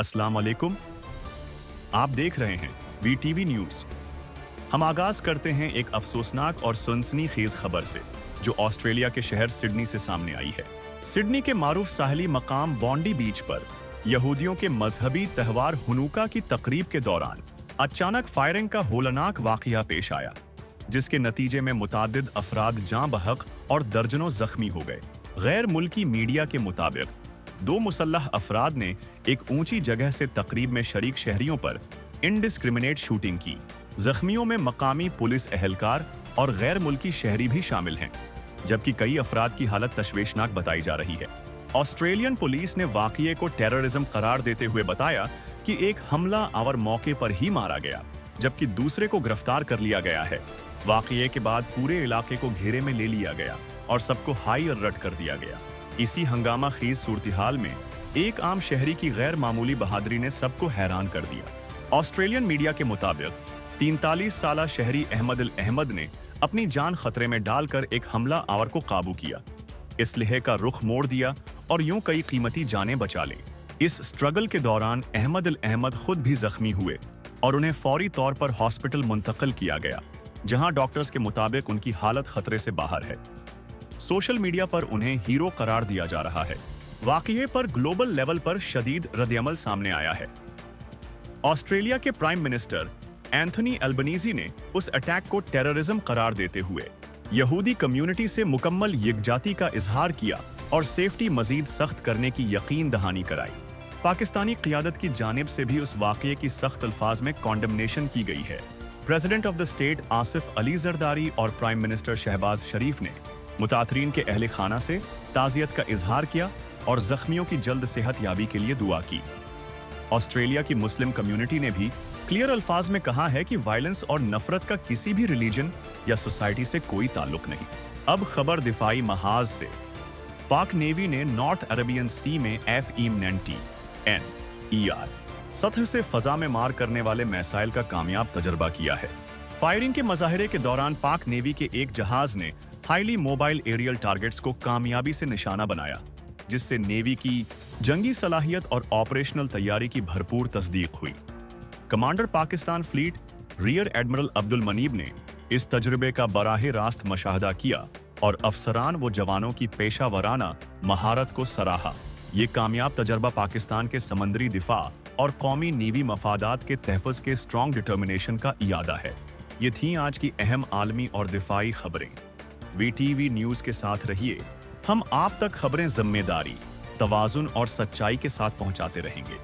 अस्सलाम वालेकुम। आप देख रहे हैं वीटीवी न्यूज। हम आगाज करते हैं एक अफसोसनाक और सनसनीखेज खबर से जो ऑस्ट्रेलिया के शहर सिडनी से सामने आई है। सिडनी के मारूफ साहली मकाम बॉन्डी बीच पर यहूदियों के मजहबी त्यौहार हुनूका की तकरीब के दौरान अचानक फायरिंग का होलनाक वाकया पेश आया, जिसके नतीजे में मुतादिद अफराद जाँ बहक और दर्जनों जख्मी हो गए। गैर मुल्की मीडिया के मुताबिक 2 मुसल्लह अफराद ने एक ऊंची जगह से तकरीब में शरीक शहरियों पर इनडिस्क्रिमिनेट शूटिंग की। जख्मियों में मकामी पुलिस एहलकार और गैर मुल्की शहरी भी शामिल हैं, जबकि कई अफराद की हालत तशवीशनाक बताई जा रही है। ऑस्ट्रेलियन पुलिस ने वाकये को टेररिज्म करार देते हुए बताया कि एक हमला आवर मौके पर ही मारा गया, जबकि दूसरे को गिरफ्तार कर लिया गया है। वाकये के बाद पूरे इलाके को घेरे में ले लिया गया और सबको हाई अलर्ट कर दिया गया। इसी हंगामा खीज सूरत-ए-हाल में एक आम शहरी की गैर मामूली बहादुरी ने सबको हैरान कर दिया। ऑस्ट्रेलियन मीडिया के मुताबिक 43 साला शहरी अहमद अल अहमद ने अपनी जान खतरे में डालकर एक हमला आवर को काबू किया, इसलिए का रुख मोड़ दिया और यूं कई कीमती जानें बचा ली। इस स्ट्रगल के दौरान अहमद अल अहमद खुद भी जख्मी हुए और उन्हें फौरी तौर पर हॉस्पिटल मुंतकिल किया गया, जहां डॉक्टर्स के मुताबिक उनकी हालत खतरे से बाहर है। सोशल मीडिया पर उन्हें हीरो करार दिया जा रहा है। वाकये पर ग्लोबल लेवल पर शदीद रद्दअमल सामने आया है। ऑस्ट्रेलिया के प्राइम मिनिस्टर एंथनी एल्बनीजी ने उस अटैक को टेररिज्म करार देते हुए यहूदी कम्युनिटी से मुकम्मल यकजाती का इजहार किया और सेफ्टी मजीद सख्त करने की यकीन दहानी कराई। पाकिस्तानी क़ियादत की जानिब से भी उस वाकये की सख्त अल्फाज में कॉन्डमनेशन की गई है। President of the state Asif Ali Zardari और प्राइम मिनिस्टर शहबाज शरीफ ने मुताथरीन के अहले खाना से ताज़ियत का इजहार किया और जख्मियों की जल्द सेहत याबी के लिए दुआ की। ऑस्ट्रेलिया की मुस्लिम कम्युनिटी ने भी क्लियर अल्फाज में कहा है कि वायलेंस और नफरत का किसी भी रिलीजन या सोसाइटी से कोई ताल्लुक नहीं। अब खबर दिफाई महाज से। पाक नेवी ने नॉर्थ अरेबियन सी में FEMTNER सतह से फजा में मार करने वाले मिसाइल का कामयाब तजर्बा किया है। फायरिंग के मजाहिरे के दौरान पाक नेवी के एक जहाज ने हाईली मोबाइल एरियल टारगेट्स को कामयाबी से निशाना बनाया, जिससे नेवी की जंगी सलाहियत और ऑपरेशनल तैयारी की भरपूर तस्दीक हुई। Commander Pakistan fleet rear admiral Abdul Munib ने इस तजुर्बे का बराह रास्त मशाहदा किया और अफसरान व जवानों की पेशा वराना महारत को सराहा। ये कामयाब तजर्बा पाकिस्तान के समंदरी दिफा और कौमी नीवी मफादात के तहफ़्फ़ुज़ के स्ट्रॉन्ग डिटर्मिनेशन का इयादा है। ये थीं आज की अहम आलमी और दिफाई खबरें। वीटीवी न्यूज़ के साथ रहिए। हम आप तक खबरें जिम्मेदारी, तवाज़ुन और सच्चाई के साथ पहुंचाते रहेंगे।